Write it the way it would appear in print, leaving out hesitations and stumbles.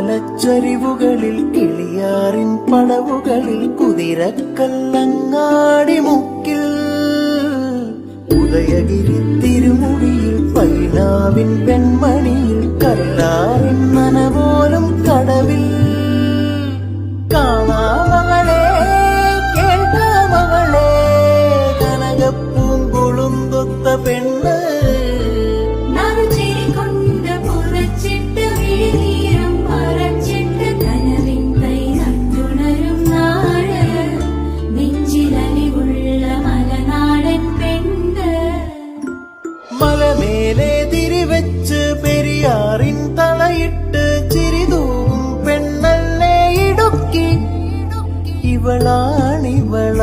കുയിലുമലച്ചരിവുകളിൽ കിളിയാറിൻ പടവുകളിൽ കുതിരക്കല്ലങ്ങാടി മുക്കിൽ ഉദയഗിരി തിരുമുടിയിൽ പൈനാവിൻ പെൺമണിയിൽ കല്ലാറിൻ നനപോലും കടവിൽ കാണാമകളെ കേൾക്കാമകളെ കനകപ്പൂങ്കുളുന്തൊത്ത പെണ്ണ് മലമേലെ തിരിവെച്ച് പെരിയാറിൻ തളയിട്ട് ചിരിതൂവും പെണ്ണല്ലേ ഇടുക്കി ഇവളാണിവളാണ്